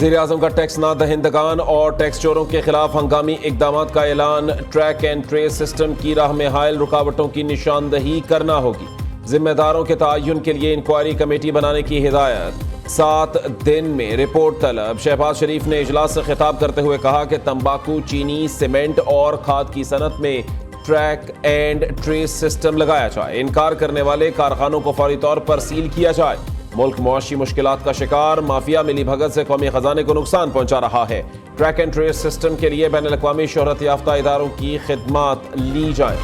وزیر اعظم کا ٹیکس نہ دہندگان اور ٹیکس چوروں کے خلاف ہنگامی اقدامات کا اعلان۔ ٹریک اینڈ ٹریس سسٹم کی راہ میں حائل رکاوٹوں کی نشاندہی کرنا ہوگی۔ ذمہ داروں کے تعین کے لیے انکوائری کمیٹی بنانے کی ہدایت۔ 7 دن میں رپورٹ طلب۔ شہباز شریف نے اجلاس سے خطاب کرتے ہوئے کہا کہ تمباکو، چینی، سیمنٹ اور کھاد کی صنعت میں ٹریک اینڈ ٹریس سسٹم لگایا جائے۔ انکار کرنے والے کارخانوں کو فوری طور پر سیل کیا جائے۔ ملک معاشی مشکلات کا شکار، مافیا ملی بھگت سے قومی خزانے کو نقصان پہنچا رہا ہے۔ ٹریک اینڈ ٹریس سسٹم کے لیے بین الاقوامی شہرت یافتہ اداروں کی خدمات لی جائیں۔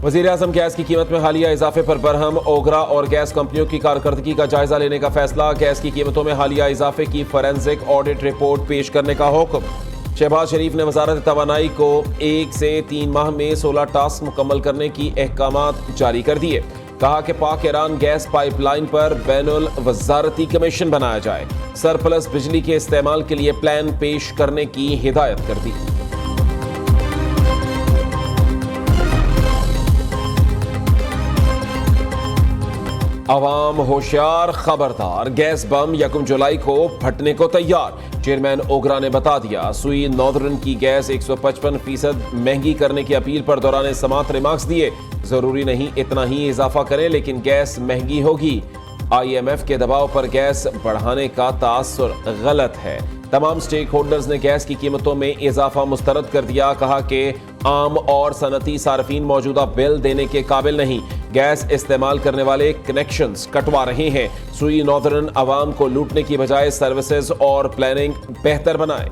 وزیر اعظم گیس کی قیمت میں حالیہ اضافے پر برہم۔ اوگرا اور گیس کمپنیوں کی کارکردگی کا جائزہ لینے کا فیصلہ۔ گیس کی قیمتوں میں حالیہ اضافے کی فورینزک آڈٹ رپورٹ پیش کرنے کا حکم۔ شہباز شریف نے وزارت توانائی کو 1 سے 3 ماہ میں 16 ٹاسک مکمل کرنے کی احکامات جاری کر دیے۔ کہا کہ پاک ایران گیس پائپ لائن پر بین الوزارتی کمیشن بنایا جائے۔ سرپلس بجلی کے استعمال کے لیے پلان پیش کرنے کی ہدایت کر دی۔ عوام ہوشیار، خبردار، گیس بم 1 جولائی کو پھٹنے کو تیار۔ چیئرمین اوگرا نے بتا دیا۔ سوئی ناردرن کی گیس 155% مہنگی کرنے کی اپیل پر دوران سماعت ریمارکس دیے۔ ضروری نہیں اتنا ہی اضافہ کریں لیکن گیس مہنگی ہوگی۔ IMF کے دباؤ پر گیس بڑھانے کا تاثر غلط ہے۔ تمام سٹیک ہولڈرز نے گیس کی قیمتوں میں اضافہ مسترد کر دیا۔ کہا کہ عام اور صنعتی صارفین موجودہ بل دینے کے قابل نہیں۔ گیس استعمال کرنے والے کنیکشنز کٹوا رہے ہیں۔ سوئی ناردرن عوام کو لوٹنے کی بجائے سروسز اور پلاننگ بہتر بنائے۔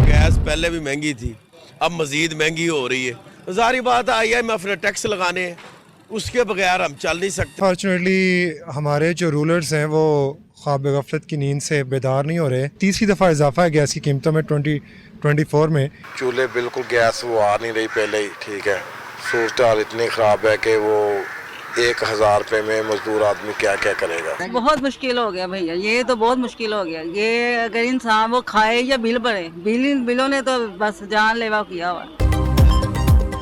گیس پہلے بھی مہنگی تھی، اب مزید مہنگی ہو رہی ہے۔ ظاہری بات ہے IMF نے ٹیکس لگانے ہیں، اس کے بغیر ہم چل نہیں سکتے۔ فارچونیٹلی ہمارے جو رولرز ہیں وہ خواب غفلت کی نیند سے بیدار نہیں ہو رہے۔ تیسری دفعہ اضافہ ہے گیس کی قیمتوں میں 2024 میں۔ چولہے بالکل گیس وہ آ نہیں رہی پہلے ہی، ٹھیک ہے۔ صورتحال اتنی خراب ہے کہ وہ 1000 روپے میں مزدور آدمی کیا کیا کرے گا۔ بہت مشکل ہو گیا بھیا، یہ تو بہت مشکل ہو گیا۔ یہ اگر انسان وہ کھائے یا بل بھرے، بلوں نے تو بس جان لیوا کیا ہوا۔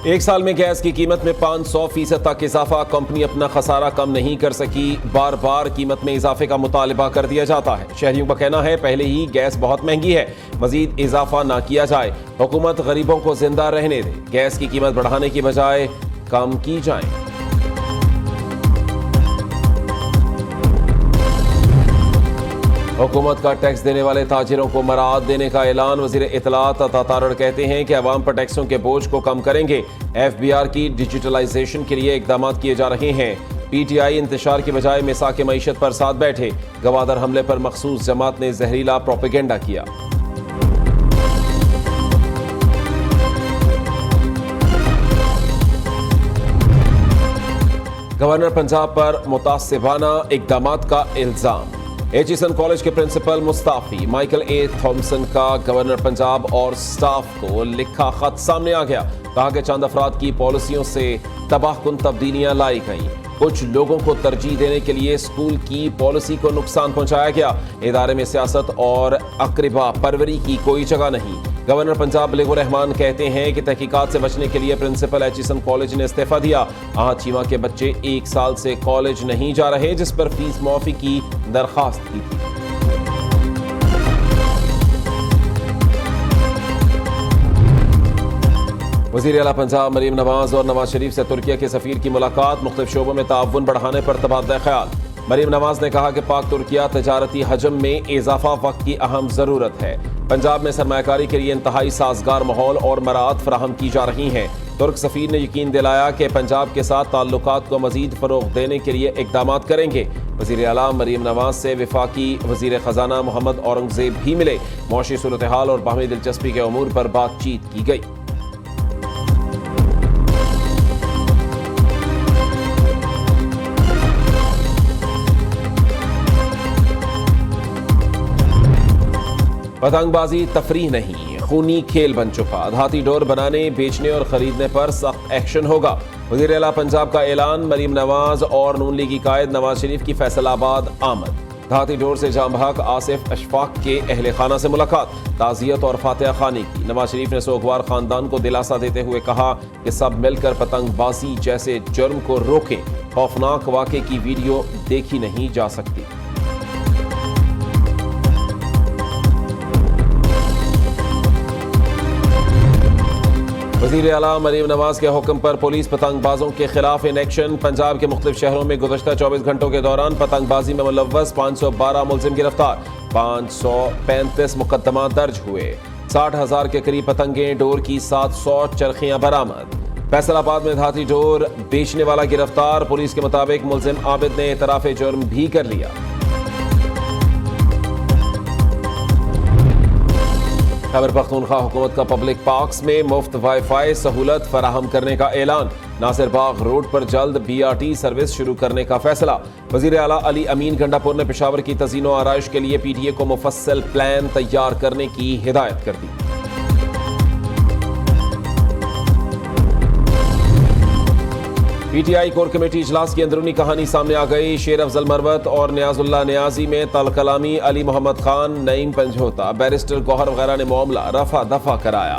1 سال میں گیس کی قیمت میں 500% تک اضافہ۔ کمپنی اپنا خسارہ کم نہیں کر سکی۔ بار بار قیمت میں اضافے کا مطالبہ کر دیا جاتا ہے۔ شہریوں کا کہنا ہے پہلے ہی گیس بہت مہنگی ہے، مزید اضافہ نہ کیا جائے۔ حکومت غریبوں کو زندہ رہنے دے، گیس کی قیمت بڑھانے کی بجائے کم کی جائیں۔ حکومت کا ٹیکس دینے والے تاجروں کو مراعات دینے کا اعلان۔ وزیر اطلاعات عطا تارڑ کہتے ہیں کہ عوام پر ٹیکسوں کے بوجھ کو کم کریں گے۔ FBR کی ڈیجیٹلائزیشن کے لیے اقدامات کیے جا رہے ہیں۔ PTI انتشار کی بجائے مساق معیشت پر ساتھ بیٹھے۔ گوادر حملے پر مخصوص جماعت نے زہریلا پروپیگنڈا کیا۔ گورنر پنجاب پر متعصبانہ اقدامات کا الزام۔ ایچیسن کالج کے پرنسپل مستعفی۔ Michael A. تھامسن کا گورنر پنجاب اور سٹاف کو لکھا خط سامنے آ گیا۔ کہا کہ چند افراد کی پالیسیوں سے تباہ کن تبدیلیاں لائی گئیں۔ کچھ لوگوں کو ترجیح دینے کے لیے اسکول کی پالیسی کو نقصان پہنچایا گیا۔ ادارے میں سیاست اور اقربا پروری کی کوئی جگہ نہیں۔ گورنر پنجاب بلیغ الرحمان کہتے ہیں کہ تحقیقات سے بچنے کے لیے پرنسپل ایچیسن کالج نے استعفیٰ دیا۔ آہت چیمہ کے بچے 1 سال سے کالج نہیں جا رہے، جس پر فیس معافی کی درخواست کی تھی۔ وزیر اعلیٰ پنجاب مریم نواز اور نواز شریف سے ترکیہ کے سفیر کی ملاقات۔ مختلف شعبوں میں تعاون بڑھانے پر تبادلہ خیال۔ مریم نواز نے کہا کہ پاک ترکیہ تجارتی حجم میں اضافہ وقت کی اہم ضرورت ہے۔ پنجاب میں سرمایہ کاری کے لیے انتہائی سازگار ماحول اور مراعات فراہم کی جا رہی ہیں۔ ترک سفیر نے یقین دلایا کہ پنجاب کے ساتھ تعلقات کو مزید فروغ دینے کے لیے اقدامات کریں گے۔ وزیر اعلیٰ مریم نواز سے وفاقی وزیر خزانہ محمد اورنگزیب بھی ملے۔ معاشی صورتحال اور باہمی دلچسپی کے امور پر بات چیت کی گئی۔ پتنگ بازی تفریح نہیں، خونی کھیل بن چکا۔ دھاتی ڈور بنانے، بیچنے اور خریدنے پر سخت ایکشن ہوگا۔ وزیر اعلیٰ پنجاب کا اعلان۔ مریم نواز اور نون لیگی قائد نواز شریف کی فیصل آباد آمد۔ دھاتی ڈور سے جام بحق آصف اشفاق کے اہل خانہ سے ملاقات، تعزیت اور فاتحہ خوانی کی۔ نواز شریف نے سوگوار خاندان کو دلاسا دیتے ہوئے کہا کہ سب مل کر پتنگ بازی جیسے جرم کو روکیں، خوفناک واقعے کی ویڈیو دیکھی نہیں جا سکتی۔ وزیر اعلیٰ مریم نواز کے حکم پر پولیس پتنگ بازوں کے خلاف ان ایکشن۔ پنجاب کے مختلف شہروں میں گزشتہ 24 گھنٹوں کے دوران پتنگ بازی میں ملوث 512 ملزم گرفتار، 535 مقدمات درج ہوئے، 60,000 کے قریب پتنگیں، ڈور کی 700 چرخیاں برآمد۔ فیصل آباد میں دھاتی ڈور بیچنے والا گرفتار، پولیس کے مطابق ملزم عابد نے اعتراف جرم بھی کر لیا۔ خیبر پختونخوا حکومت کا پبلک پارکس میں مفت وائی فائی سہولت فراہم کرنے کا اعلان، ناصر باغ روڈ پر جلد BRT سروس شروع کرنے کا فیصلہ۔ وزیر اعلیٰ علی امین گنڈا پور نے پشاور کی تزئین و آرائش کے لیے PTA کو مفصل پلان تیار کرنے کی ہدایت کر دی۔ PTI کور کمیٹی اجلاس کی اندرونی کہانی سامنے آ گئی، شیر افضل مروت اور نیاز اللہ نیازی میں تل کلامی، علی محمد خان، نعیم پنجھوتا، بیرسٹر گوہر وغیرہ نے معاملہ رفع دفع کرایا۔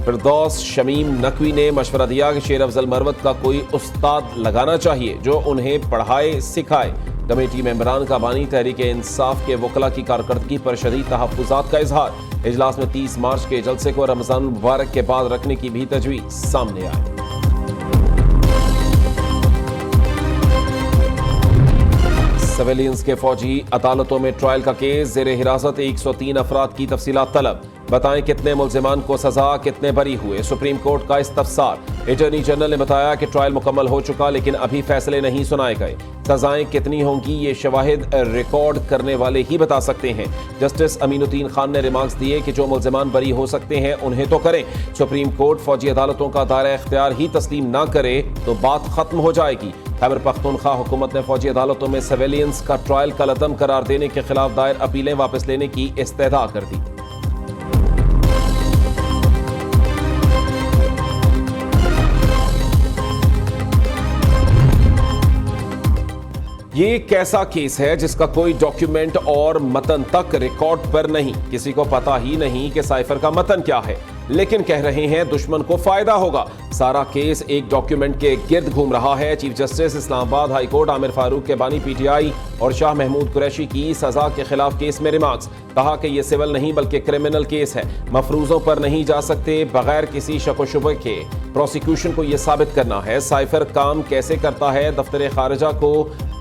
فردوس شمیم نقوی نے مشورہ دیا کہ شیر افضل مروت کا کوئی استاد لگانا چاہیے جو انہیں پڑھائے سکھائے۔ کمیٹی ممبران کا بانی تحریک انصاف کے وکلاء کی کارکردگی پر شدید تحفظات کا اظہار۔ اجلاس میں 30 مارچ کے جلسے کو رمضان المبارک کے بعد رکھنے کی بھی تجویز سامنے آئی۔ سویلینز کے فوجی عدالتوں میں ٹرائل کا کیس، زیر حراست 103 افراد کی تفصیلات طلب، بتائیں کتنے ملزمان کو سزا، کتنے بری ہوئے، سپریم کورٹ کا استفسار۔ اٹارنی جنرل نے بتایا کہ ٹرائل مکمل ہو چکا لیکن ابھی فیصلے نہیں سنائے گئے، سزائیں کتنی ہوں گی یہ شواہد ریکارڈ کرنے والے ہی بتا سکتے ہیں۔ جسٹس امین الدین خان نے ریمارکس دیے کہ جو ملزمان بری ہو سکتے ہیں انہیں تو کریں، سپریم کورٹ فوجی عدالتوں کا دائرہ اختیار ہی تسلیم نہ کرے تو بات ختم ہو جائے گی۔ خیبر پختونخوا حکومت نے فوجی عدالتوں میں سویلینس کا ٹرائل کا لطم قرار دینے کے خلاف دائر اپیلیں واپس لینے کی استدعا کر دی۔ یہ ایک ایسا کیس ہے جس کا کوئی ڈاکیومنٹ اور متن تک ریکارڈ پر نہیں، کسی کو پتا ہی نہیں کہ سائفر کا متن کیا ہے، لیکن کہہ رہے ہیں دشمن کو فائدہ ہوگا۔ سارا کیس ایک ڈاکیومنٹ کے گرد گھوم رہا ہے۔ چیف جسٹس اسلام آباد ہائی کورٹ عامر فاروق کے بانی PTI اور شاہ محمود قریشی کی سزا کے خلاف کیس میں ریمارکس، کہا کہ یہ سول نہیں بلکہ کرمنل کیس ہے، مفروضوں پر نہیں جا سکتے، بغیر کسی شک و شبہ کے پروسیکیوشن کو یہ ثابت کرنا ہے سائفر کام کیسے کرتا ہے، دفتر خارجہ کو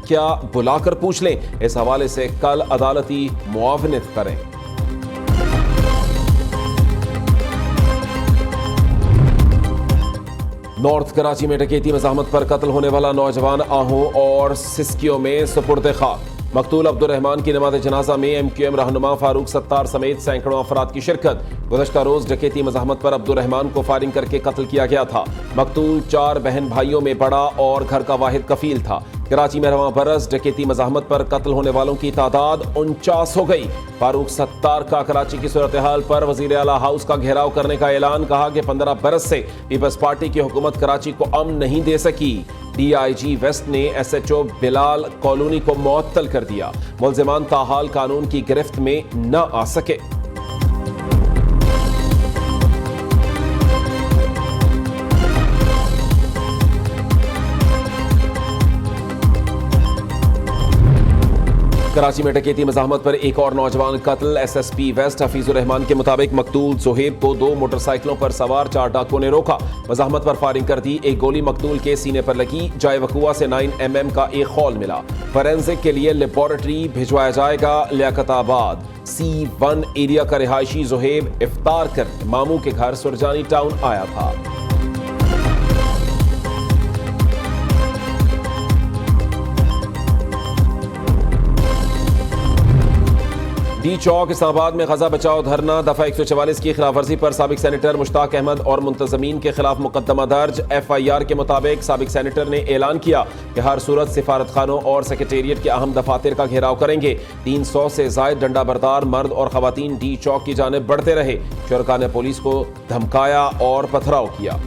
کیا بلا کر پوچھ لیں، اس حوالے سے کل عدالتی معاونت کریں۔ نارتھ کراچی میں ڈکیتی مزاحمت پر قتل ہونے والا نوجوان آہوں اور سسکیوں میں سپرد خاک۔ مقتول عبد الرحمان کی نماز جنازہ میں MQM رہنما فاروق ستار سمیت سینکڑوں افراد کی شرکت۔ گزشتہ روز ڈکیتی مزاحمت پر عبد الرحمان کو فائرنگ کر کے قتل کیا گیا تھا۔ مقتول 4 بہن بھائیوں میں بڑا اور گھر کا واحد کفیل تھا۔ کراچی میں رواں برس ڈکیتی مزاحمت پر قتل ہونے والوں کی تعداد 49 ہو گئی۔ فاروق ستار کا کراچی کی صورتحال پر وزیر اعلیٰ ہاؤس کا گھیراؤ کرنے کا اعلان، کہا کہ 15 برس سے پیپلز پارٹی کی حکومت کراچی کو امن نہیں دے سکی۔ DIG ویسٹ نے SHO بلال کالونی کو معطل کر دیا، ملزمان تاحال قانون کی گرفت میں نہ آ سکے۔ کراچی میں ڈکیتی مزاحمت پر ایک اور نوجوان قتل۔ SSP ویسٹ حفیظ الرحمان کے مطابق مقتول زہیب کو 2 موٹر سائیکلوں پر سوار 4 ڈاکوؤں نے روکا، مزاحمت پر فائرنگ کر دی، ایک گولی مقتول کے سینے پر لگی، جائے وقوع سے 9 mm کا ایک خول ملا۔ فورینزک کے لیے لیبارٹری بھجوایا جائے گا۔ لیاقت آباد C1 ایریا کا رہائشی زہیب افطار کر ماموں کے گھر سرجانی ٹاؤن آیا تھا۔ ڈی چوک اسلام آباد میں غزہ بچاؤ دھرنا، دفعہ 144 کی خلاف ورزی پر سابق سینیٹر مشتاق احمد اور منتظمین کے خلاف مقدمہ درج۔ FIR کے مطابق سابق سینیٹر نے اعلان کیا کہ ہر صورت سفارت خانوں اور سیکریٹریٹ کے اہم دفاتر کا گھیراؤ کریں گے۔ 300 سے زائد ڈنڈا بردار مرد اور خواتین ڈی چوک کی جانب بڑھتے رہے، شرکاء نے پولیس کو دھمکایا اور پتھراؤ کیا۔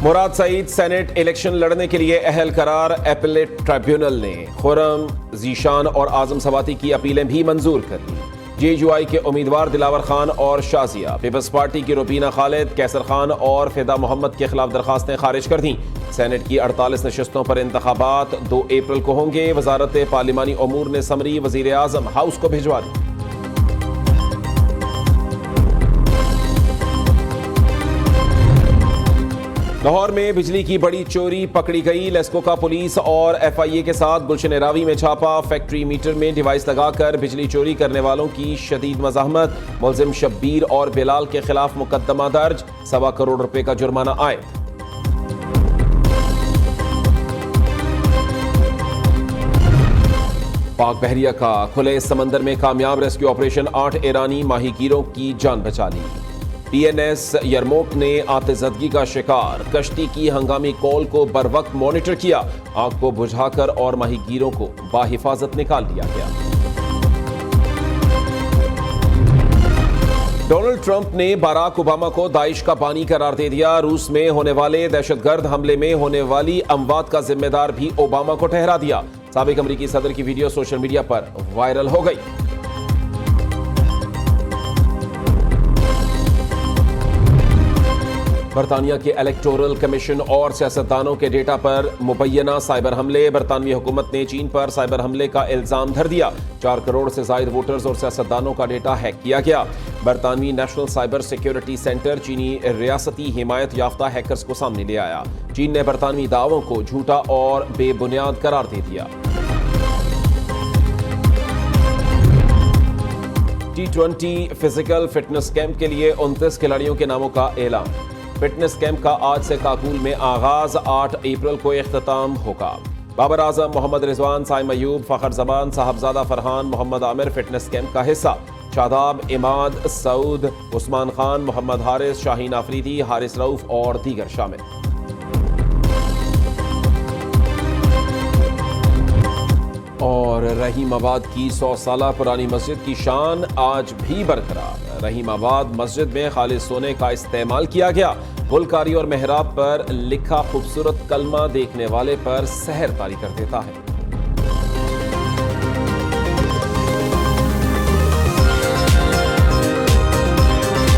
مراد سعید سینٹ الیکشن لڑنے کے لیے اہل قرار، اپیلیٹ ٹرائبیونل نے خرم، ذیشان اور اعظم سواتی کی اپیلیں بھی منظور کر لی۔ جے یو آئی کے امیدوار دلاور خان اور شازیہ، پیپلز پارٹی کی روبینہ خالد، کیسر خان اور فدا محمد کے خلاف درخواستیں خارج کر دیں۔ سینٹ کی 48 نشستوں پر انتخابات 2 اپریل کو ہوں گے۔ وزارت پارلیمانی امور نے سمری وزیر اعظم ہاؤس کو بھجوا دی۔ لاہور میں بجلی کی بڑی چوری پکڑی گئی۔ لیسکو کا پولیس اور ایف آئی اے کے ساتھ گلشن راوی میں چھاپا۔ فیکٹری میٹر میں ڈیوائس لگا کر بجلی چوری کرنے والوں کی شدید مزاحمت۔ ملزم شبیر اور بلال کے خلاف مقدمہ درج، 1.25 کروڑ روپے کا جرمانہ عائد۔ پاک بحریہ کا کھلے سمندر میں کامیاب ریسکیو آپریشن، 8 ایرانی ماہی گیروں کی جان بچا لی۔ پی این ایس یرموک نے آتشزدگی کا شکار، کشتی کی ہنگامی کال کو بروقت مانیٹر کیا، آگ کو بجھا کر اور ماہی گیروں کو بحفاظت نکال لیا گیا۔ ڈونلڈ ٹرمپ نے باراک اوباما کو داعش کا بانی قرار دے دیا۔ روس میں ہونے والے دہشت گرد حملے میں ہونے والی اموات کا ذمہ دار بھی اوباما کو ٹھہرا دیا۔ سابق امریکی صدر کی ویڈیو سوشل میڈیا پر وائرل ہو گئی۔ برطانیہ کے الیکٹورل کمیشن اور سیاستدانوں کے ڈیٹا پر مبینہ سائبر حملے۔ برطانوی حکومت نے چین پر سائبر حملے کا الزام دھر دیا۔ 4 کروڑ سے زائد ووٹرز اور سیاستدانوں کا ڈیٹا ہیک کیا گیا۔ برطانوی نیشنل سائبر سیکیورٹی سینٹر چینی ریاستی حمایت یافتہ ہیکرز کو سامنے لے آیا۔ چین نے برطانوی دعووں کو جھوٹا اور بے بنیاد قرار دے دیا۔ T20 فزیکل فٹنس کیمپ کے لیے 29 کھلاڑیوں کے ناموں کا اعلان۔ فٹنس کیمپ کا آج سے کاکول میں آغاز، 8 اپریل کو اختتام ہوگا۔ بابر اعظم، محمد رضوان، سائم ایوب، فخر زمان، صاحبزادہ فرحان، محمد عامر فٹنس کیمپ کا حصہ۔ شاداب، عماد، سعود، عثمان خان، محمد حارث، شاہین آفریدی، حارث رؤف اور دیگر شامل۔ اور رحیم آباد کی 100 سالہ پرانی مسجد کی شان آج بھی برقرار۔ رحیم آباد مسجد میں خالص سونے کا استعمال کیا گیا۔ گلکاری اور محراب پر لکھا خوبصورت کلمہ دیکھنے والے پر سحر طاری کر دیتا ہے۔